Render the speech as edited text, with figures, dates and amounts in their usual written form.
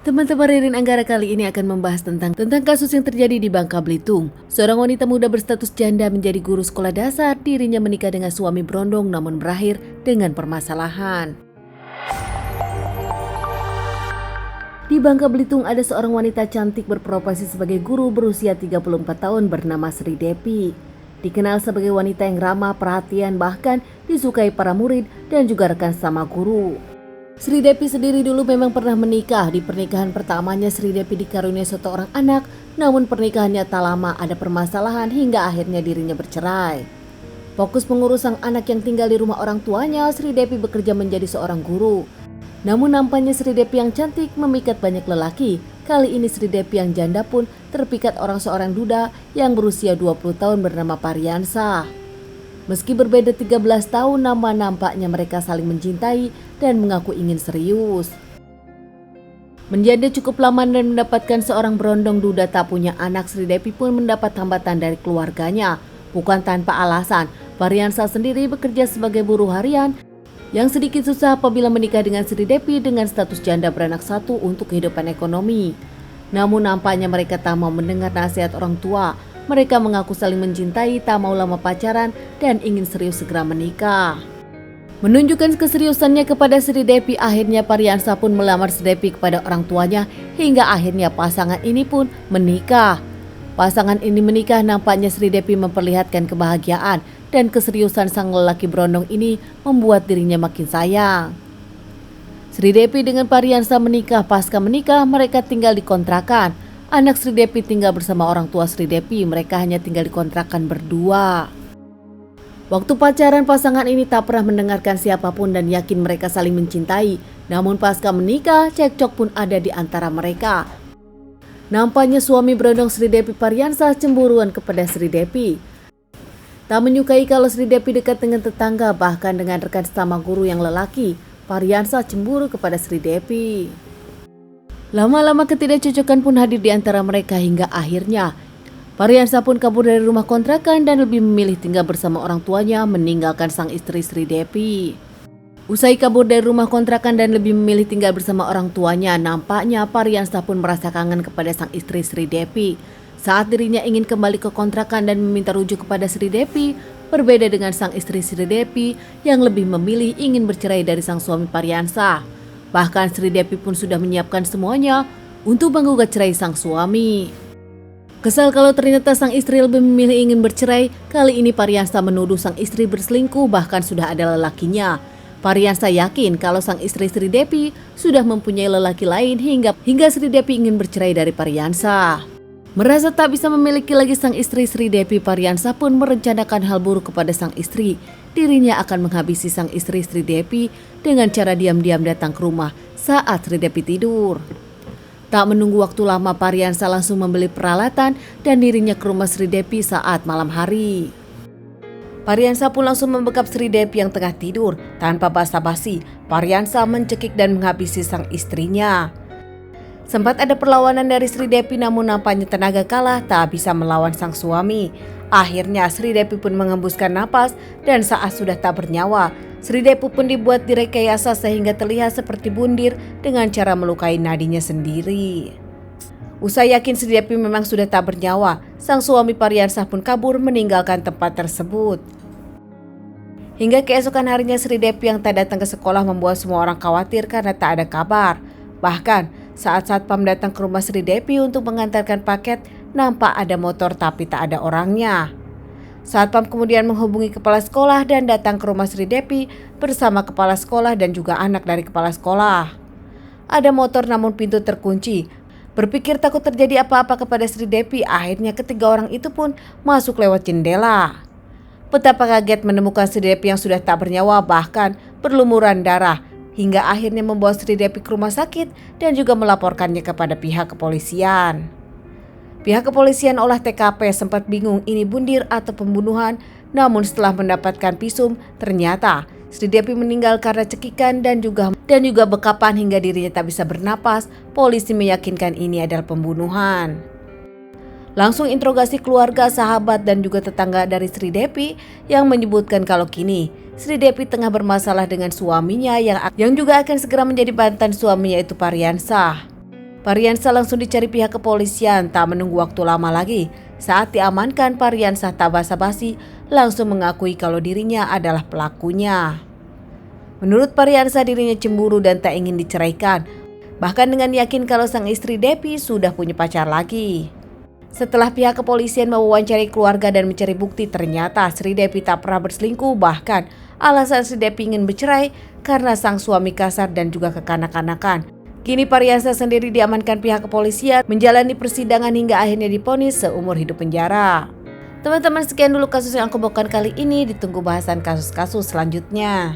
Teman-teman Ririn Anggara kali ini akan membahas tentang kasus yang terjadi di Bangka Belitung. Seorang wanita muda berstatus janda menjadi guru sekolah dasar, dirinya menikah dengan suami berondong namun berakhir dengan permasalahan. Di Bangka Belitung ada seorang wanita cantik berprofesi sebagai guru berusia 34 tahun bernama Sri Depi. Dikenal sebagai wanita yang ramah, perhatian, bahkan disukai para murid dan juga rekan sama guru. Sri Depi sendiri dulu memang pernah menikah. Di pernikahan pertamanya Sri Depi dikaruniai satu orang anak, namun pernikahannya tak lama ada permasalahan hingga akhirnya dirinya bercerai. Fokus mengurus sang anak yang tinggal di rumah orang tuanya, Sri Depi bekerja menjadi seorang guru. Namun nampaknya Sri Depi yang cantik memikat banyak lelaki. Kali ini Sri Depi yang janda pun terpikat seorang duda yang berusia 20 tahun bernama Pariansa. Meski berbeda 13 tahun, nampaknya mereka saling mencintai dan mengaku ingin serius. Menjadi cukup lama dan mendapatkan seorang berondong duda tak punya anak, Sri Depi pun mendapat hambatan dari keluarganya. Bukan tanpa alasan, Pariansa sendiri bekerja sebagai buruh harian yang sedikit susah apabila menikah dengan Sri Depi dengan status janda beranak satu untuk kehidupan ekonomi. Namun nampaknya mereka tak mau mendengar nasihat orang tua. Mereka mengaku saling mencintai, tak mau lama pacaran, dan ingin serius segera menikah. Menunjukkan keseriusannya kepada Sri Depi, akhirnya Pariansa pun melamar Sri Depi kepada orang tuanya, hingga akhirnya pasangan ini pun menikah. Pasangan ini menikah, nampaknya Sri Depi memperlihatkan kebahagiaan, dan keseriusan sang lelaki berondong ini membuat dirinya makin sayang. Sri Depi dengan Pariansa menikah. Pasca menikah, mereka tinggal di kontrakan. Anak Sri Depi tinggal bersama orang tua Sri Depi, mereka hanya tinggal di kontrakan berdua. Waktu pacaran, pasangan ini tak pernah mendengarkan siapapun dan yakin mereka saling mencintai. Namun pasca menikah, cekcok pun ada di antara mereka. Nampaknya suami berondong Sri Depi, Pariansa, cemburuan kepada Sri Depi. Tak menyukai kalau Sri Depi dekat dengan tetangga, bahkan dengan rekan sama guru yang lelaki. Pariansa cemburu kepada Sri Depi. Lama-lama ketidakcocokan pun hadir di antara mereka hingga akhirnya Pariansa pun kabur dari rumah kontrakan dan lebih memilih tinggal bersama orang tuanya, meninggalkan sang istri Sri Depi. Usai kabur dari rumah kontrakan dan lebih memilih tinggal bersama orang tuanya, nampaknya Pariansa pun merasa kangen kepada sang istri Sri Depi. Saat dirinya ingin kembali ke kontrakan dan meminta rujuk kepada Sri Depi, berbeda dengan sang istri Sri Depi yang lebih memilih ingin bercerai dari sang suami Pariansa. Bahkan Sri Depi pun sudah menyiapkan semuanya untuk menggugat cerai sang suami. Kesal kalau ternyata sang istri lebih memilih ingin bercerai, kali ini Pariansa menuduh sang istri berselingkuh, bahkan sudah ada lelakinya. Pariansa yakin kalau sang istri Sri Depi sudah mempunyai lelaki lain hingga Sri Depi ingin bercerai dari Pariansa. Merasa tak bisa memiliki lagi sang istri Sri Depi, Pariansa pun merencanakan hal buruk kepada sang istri. Dirinya akan menghabisi sang istri Sri Depi dengan cara diam-diam datang ke rumah saat Sri Depi tidur. Tak menunggu waktu lama, Pariansa langsung membeli peralatan dan dirinya ke rumah Sri Depi saat malam hari. Pariansa pun langsung membekap Sri Depi yang tengah tidur. Tanpa basa-basi, Pariansa mencekik dan menghabisi sang istrinya. Sempat ada perlawanan dari Sri Depi, namun nampaknya tenaga kalah, tak bisa melawan sang suami. Akhirnya Sri Depi pun mengembuskan napas dan saat sudah tak bernyawa, Sri Depi pun dibuat direkayasa sehingga terlihat seperti bundir dengan cara melukai nadinya sendiri. Usai yakin Sri Depi memang sudah tak bernyawa, sang suami Pariansa pun kabur meninggalkan tempat tersebut. Hingga keesokan harinya Sri Depi yang tak datang ke sekolah membuat semua orang khawatir karena tak ada kabar. Bahkan saat satpam datang ke rumah Sri Depi untuk mengantarkan paket, nampak ada motor tapi tak ada orangnya. Satpam kemudian menghubungi kepala sekolah dan datang ke rumah Sri Depi bersama kepala sekolah dan juga anak dari kepala sekolah. Ada motor namun pintu terkunci. Berpikir takut terjadi apa-apa kepada Sri Depi, akhirnya ketiga orang itu pun masuk lewat jendela. Betapa kaget menemukan Sri Depi yang sudah tak bernyawa, bahkan berlumuran darah. Hingga akhirnya membawa Sri Depi ke rumah sakit dan juga melaporkannya kepada pihak kepolisian. Pihak kepolisian olah TKP sempat bingung ini bundir atau pembunuhan, namun setelah mendapatkan visum, ternyata Sri Depi meninggal karena cekikan dan juga bekapan hingga dirinya tak bisa bernapas. Polisi meyakinkan ini adalah pembunuhan. Langsung interogasi keluarga, sahabat, dan juga tetangga dari Sri Depi yang menyebutkan kalau kini Sri Depi tengah bermasalah dengan suaminya yang juga akan segera menjadi mantan suaminya, yaitu Pariansa. Pariansyah langsung dicari pihak kepolisian. Tak menunggu waktu lama lagi, saat diamankan, Pariansyah tak basa-basi langsung mengakui kalau dirinya adalah pelakunya. Menurut Pariansyah, dirinya cemburu dan tak ingin diceraikan, bahkan dengan yakin kalau sang istri Depi sudah punya pacar lagi. Setelah pihak kepolisian mewawancari keluarga dan mencari bukti, ternyata Sri Depi tak pernah berselingkuh. Bahkan alasan Sri Depi ingin bercerai karena sang suami kasar dan juga kekanak-kanakan. Kini Pariansyah sendiri diamankan pihak kepolisian, menjalani persidangan hingga akhirnya divonis seumur hidup penjara. Teman-teman, sekian dulu kasus yang aku bawakan kali ini. Ditunggu bahasan kasus-kasus selanjutnya.